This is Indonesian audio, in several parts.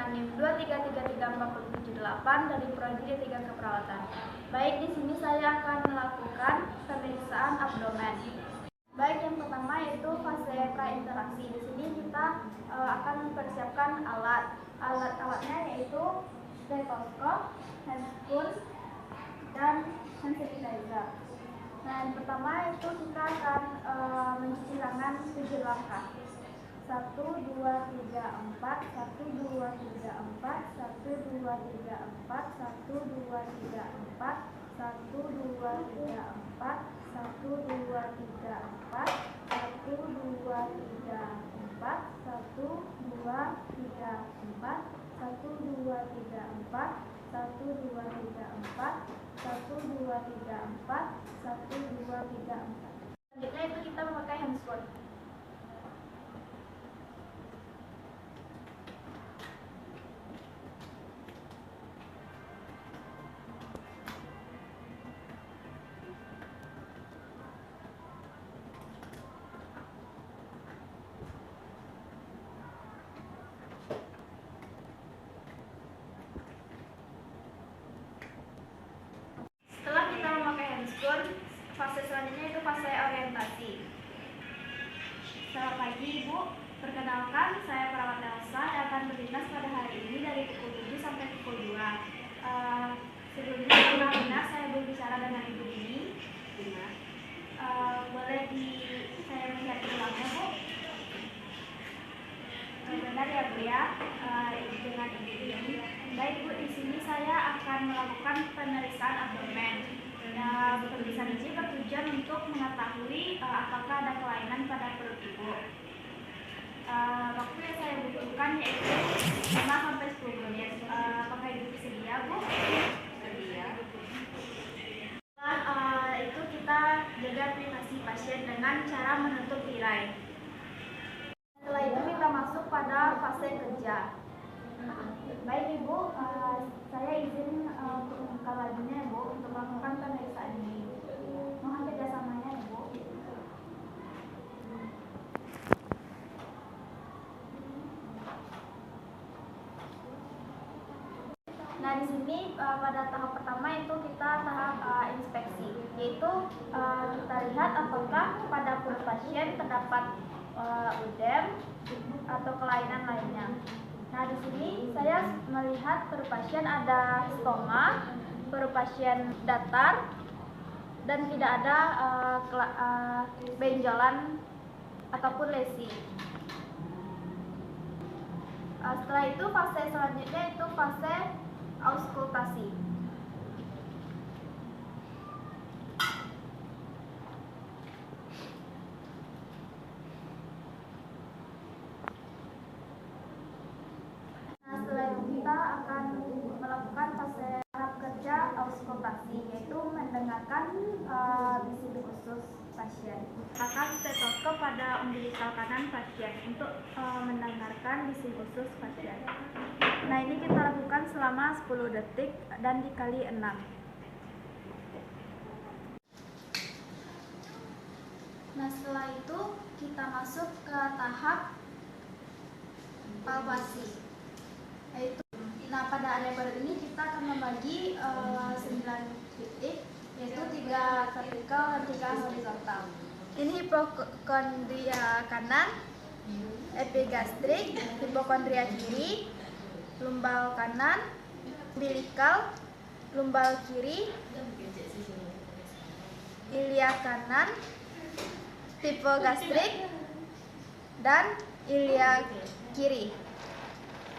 NIM 2333478 dari Prodi D3 Keperawatan. Baik, di sini saya akan melakukan pemeriksaan abdomen. Baik, yang pertama yaitu fase prainteraksi. Di sini kita akan mempersiapkan alat-alatnya yaitu stetoskop, handscoon, dan hand sanitizer. Nah, yang pertama itu kita akan mencuci tangan 7 langkah. 1, 2, 3, 4, 1, 2, 3, 4, 1, 2, 3, 4, 1, 2, 3, 4, 1, 2, 3, 4, 1, 2, 3, 4, 1, 2, 3, 4, 1, 2, 3, 4, 1, 2, 3, 4, 1, 2, 3, 4, 1, 2, 3, 4, 1, 2, 3, 4. Selanjutnya itu kita memakai handscoon. Fase selanjutnya itu fase orientasi. Selamat pagi Ibu, perkenalkan saya perawat Elsa yang akan berlintas pada hari ini dari pukul 7 sampai pukul 2. Sebelumnya benar saya berbicara dengan Ibu ini. Boleh saya melihat ulangnya Bu? Benar ya Bu ya, dengan Ibu ini. Baik Bu, di sini saya akan melakukan pemeriksaan abdomen. Nah, pemeriksaan ini bertujuan untuk mengetahui apakah ada kelainan pada perut Ibu. Waktu yang saya butuhkan yaitu 5-10 menit. Apakah Ibu bersedia, Bu? Bersedia. Itu kita jaga privasi pasien dengan cara menutup tirai. Setelah itu kita masuk pada fase kerja. Baik Ibu, saya izin untuk membuka lajunya Ibu untuk melakukan pemeriksaan ini. Mohon kerjasamanya Ibu. Nah, di sini pada tahap pertama itu kita tahap inspeksi, yaitu kita lihat apakah pada perut pasien terdapat udem atau kelainan lainnya. Nah, di sini saya melihat perut pasien ada stoma, perut pasien datar, dan tidak ada benjolan ataupun lesi. Setelah itu fase selanjutnya itu fase auskultasi. Kita akan melakukan fase tahap kerja auskultasi, yaitu mendengarkan bisik khusus pasien. Akan stetoskop pada umbilikal kanan pasien untuk mendengarkan bisik khusus pasien. Nah, ini kita lakukan selama 10 detik dan dikali 6. Nah, setelah itu kita masuk ke tahap palpasi. Nah, pada area perut ini kita akan membagi 9 titik, yaitu 3 vertikal dan 3 horizontal. Ini hipokondria kanan, epigastrik, hipokondria kiri, lumbal kanan, umbilikal, lumbal kiri, ilia kanan, hipogastrik, dan ilia kiri.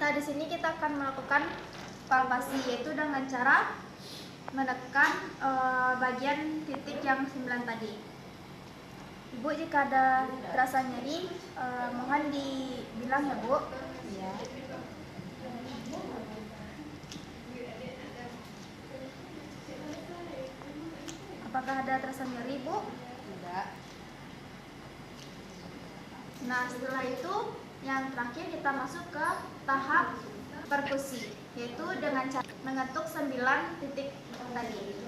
Nah, di sini kita akan melakukan palpasi, yaitu dengan cara menekan bagian titik yang 9 tadi. Ibu, jika ada rasa nyeri, mohon dibilang ya Bu. Iya. Apakah ada rasa nyeri Bu? Tidak. Nah, setelah itu yang terakhir kita masuk ke tahap perkusi, yaitu dengan cara mengetuk 9 titik tadi.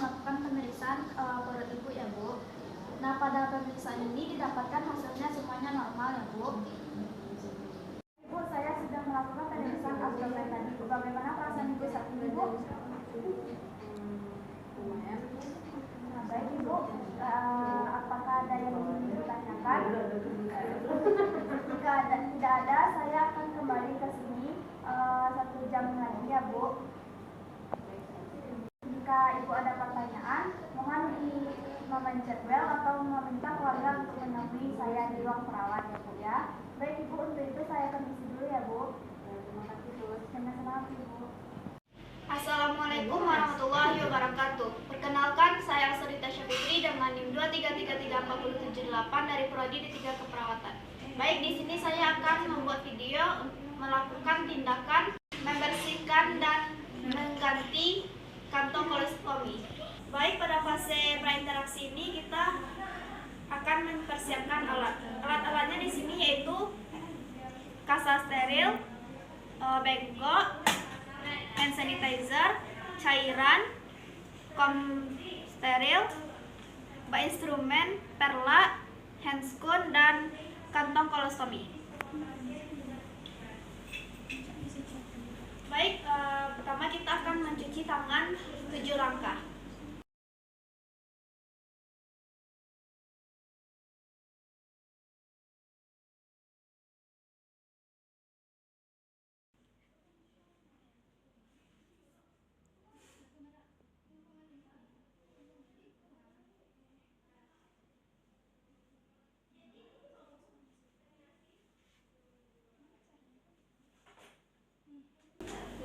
melakukan pemeriksaan perut ibu ya Bu. Nah, pada pemeriksaan ini didapatkan hasilnya semuanya normal ya Bu. Bu, saya sudah melakukan pemeriksaan abdomen tadi. Bagaimana perasaan ibu saat ini Bu? Nah, baik Ibu, apakah ada yang ingin ditanyakan? Jika tidak ada, saya akan kembali ke sini 1 jam lagi ya Bu. Jika Ibu ada pertanyaan, mohon memencet bel atau meminta keluarga untuk menemui saya di ruang perawat ya Bu ya. Baik Ibu, untuk itu saya permisi dulu ya Bu. Terima kasih Bu. Sama-sama Ibu. Assalamualaikum warahmatullahi wabarakatuh. Perkenalkan, saya Asrita Syafitri dengan NIM 2333478 dari Prodi D3 Keperawatan. Baik, di sini saya akan membuat video melakukan tindakan membersihkan dan mengganti kantong kolostomi. Baik, pada fase prainteraksi ini kita akan mempersiapkan alat. Alat-alatnya di sini yaitu kasa steril, bengkok, hand sanitizer, cairan, steril, bak instrumen, perla, handscoon, dan kantong kolostomi. Baik, pertama kita akan mencuci tangan 7 langkah.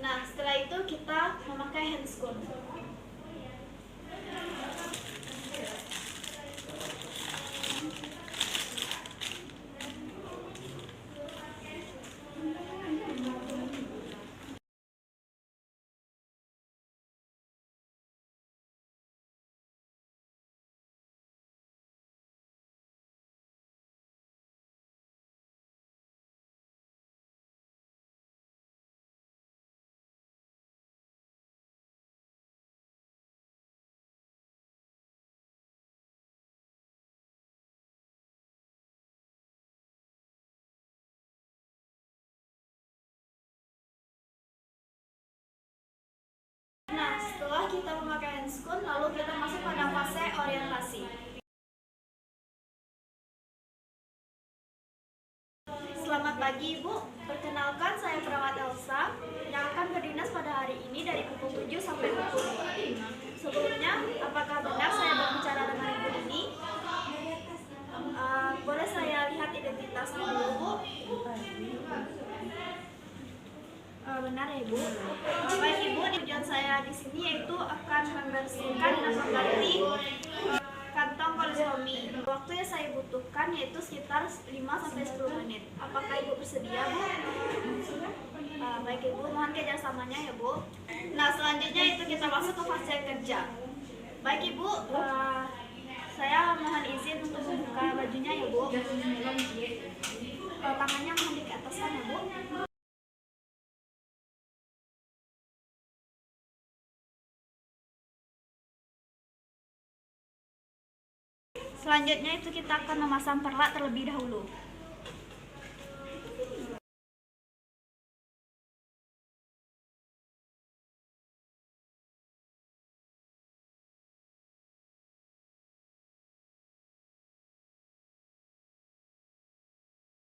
Nah, setelah itu kita memakai handscoon. Nah, setelah kita memakai handscoon, lalu kita masuk pada fase orientasi. Selamat pagi Ibu, perkenalkan saya perawat Elsa yang akan berdinas pada hari ini dari pukul 7 sampai pukul 4. Sebelumnya, apakah benar saya berbicara dengan Ibu ini? Boleh saya lihat identitasnya dulu Bu? Benar ya Ibu. Baik Ibu, tujuan saya di sini yaitu akan membersihkan dan mengganti kantong kolostomi. Waktu yang saya butuhkan yaitu sekitar 5-10 menit. Apakah Ibu bersedia Bu? Baik Ibu, mohon kerjasamanya ya Bu. Nah, selanjutnya itu kita masuk ke fase kerja. Baik Ibu, saya mohon izin untuk membuka bajunya ya Bu. Tangannya mohon di ataskan ya Bu. Selanjutnya itu kita akan memasang perlak terlebih dahulu.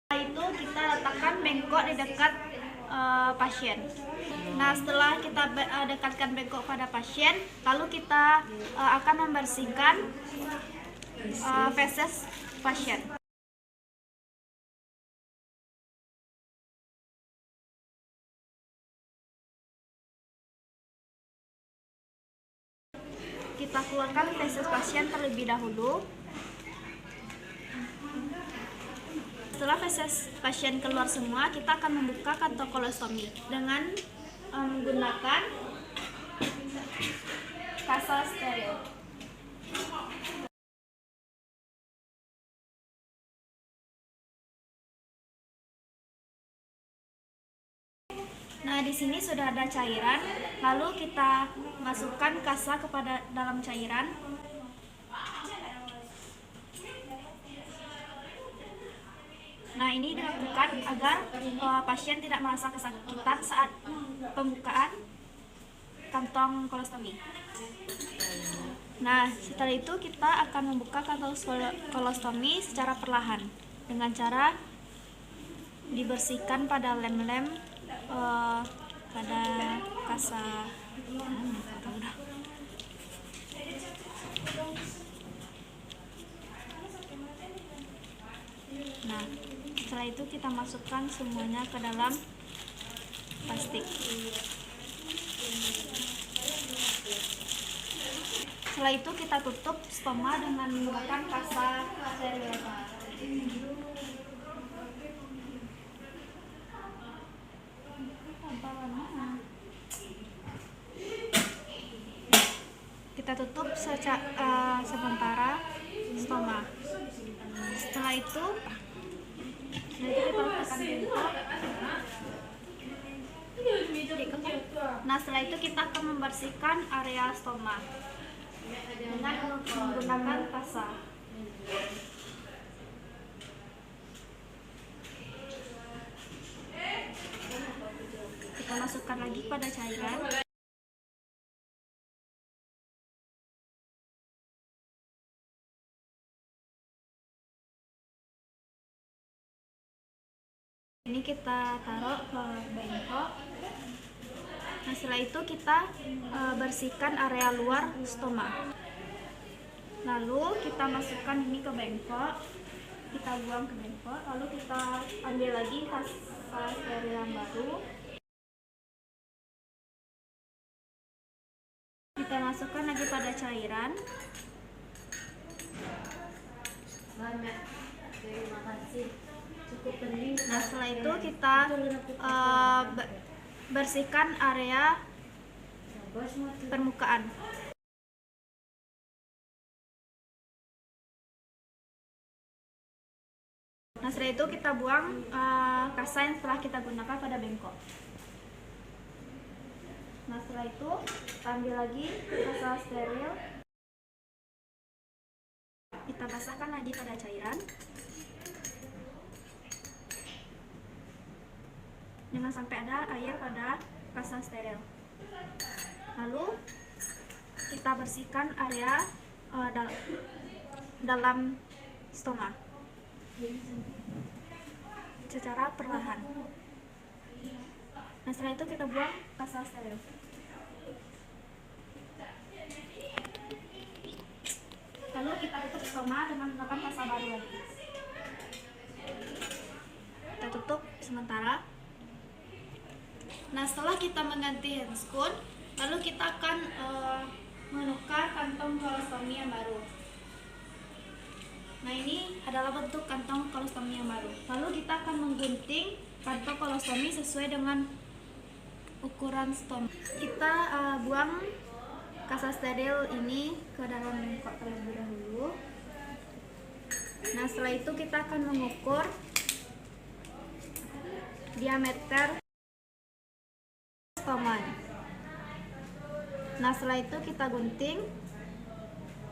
Setelah itu kita letakkan bengkok di dekat pasien. Nah, setelah kita dekatkan bengkok pada pasien, lalu kita akan membersihkan feses pasien. Kita keluarkan feses pasien terlebih dahulu. Setelah feses pasien keluar semua, kita akan membuka kantong kolostomi dengan menggunakan kasa steril. Nah, Nah, di sini sudah ada cairan, lalu kita masukkan kasa kepada dalam cairan. Nah, ini dilakukan agar pasien tidak merasa kesakitan saat pembukaan kantong kolostomi. Nah, setelah itu kita akan membuka kantong kolostomi secara perlahan dengan cara dibersihkan pada lem-lem pada kasa. Nah, setelah itu kita masukkan semuanya ke dalam plastik. Setelah itu kita tutup stoma dengan menggunakan kasa steril. Kita tutup sementara stoma. Setelah itu kita letakkan bengkok. Nah, setelah itu kita akan membersihkan area stoma dengan menggunakan kasa. Kita masukkan lagi pada cairan. Ini kita taruh ke bengkok. Nah, setelah itu kita bersihkan area luar stoma. Lalu kita masukkan ini ke bengkok, kita buang ke bengkok, lalu kita ambil lagi kasa steril yang baru. Kita masukkan lagi pada cairan. Terima kasih. Cukup pening. Nah, setelah itu kita bersihkan area permukaan. Nah, setelah itu kita buang kasa yang setelah kita gunakan pada bengkok. Nah, setelah itu kita ambil lagi kasa steril. Kita basahkan lagi pada cairan. Jangan sampai ada air pada kasa steril. Lalu kita bersihkan area dalam stoma secara perlahan. Nah, setelah itu kita buang kasa steril. Lalu kita tutup stoma dengan menggunakan kasa baru lagi. Kita tutup sementara. Nah, setelah kita mengganti handscoon, lalu kita akan menukar kantong kolostomi yang baru. Nah, ini adalah bentuk kantong kolostomi yang baru. Lalu kita akan menggunting kantong kolostomi sesuai dengan ukuran stoma. Kita buang kasa steril ini ke dalam bengkok terlebih dahulu. Nah, setelah itu kita akan mengukur diameter stoma. Nah, setelah itu kita gunting.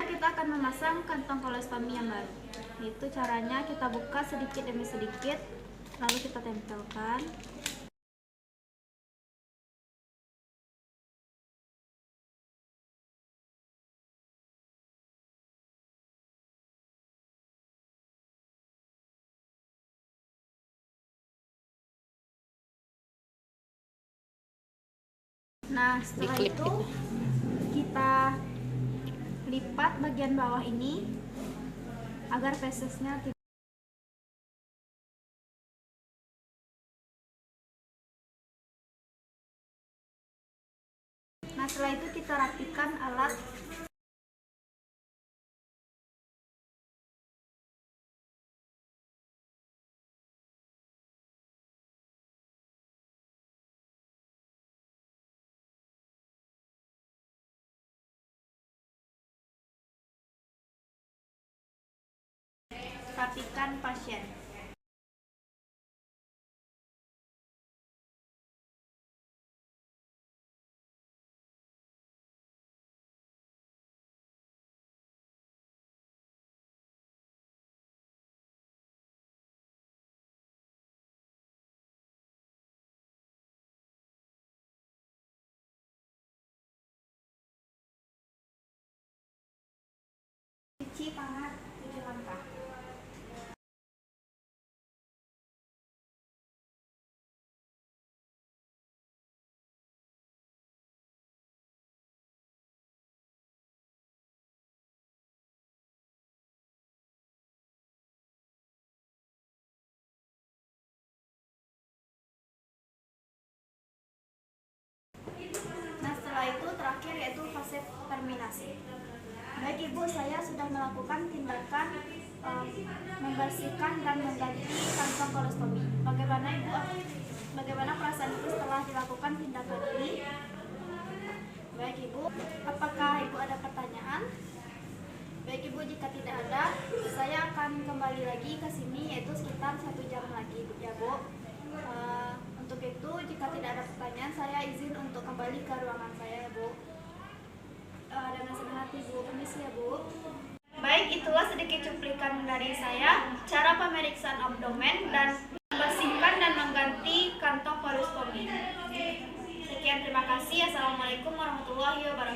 Kita akan memasang kantong kolostomi yang baru. Itu caranya, kita buka sedikit demi sedikit, lalu kita tempelkan. Nah, setelah itu kita lipat bagian bawah ini agar fesesnya tidak. Nah, setelah itu kita rapikan alat. Rapikan pasien. cuci tangan 7 langkah. Nah, setelah itu terakhir yaitu fase terminasi. Baik Ibu, saya sudah melakukan tindakan membersihkan dan mengganti kantong kolostomi. Bagaimana Ibu? Bagaimana perasaan Ibu setelah dilakukan tindakan ini? Baik Ibu, apakah Ibu ada pertanyaan? Baik Ibu, jika tidak ada, saya akan kembali lagi ke sini yaitu sekitar 1 jam lagi ya Bu. Untuk itu, jika tidak ada pertanyaan, saya izin untuk kembali ke ruangan saya ya Bu. Dengan senang hati Bu, permisi ya Bu. Baik, itulah sedikit cuplikan dari saya, cara pemeriksaan abdomen dan membersihkan dan mengganti kantong kolostomi. Sekian, terima kasih. Assalamualaikum warahmatullahi wabarakatuh.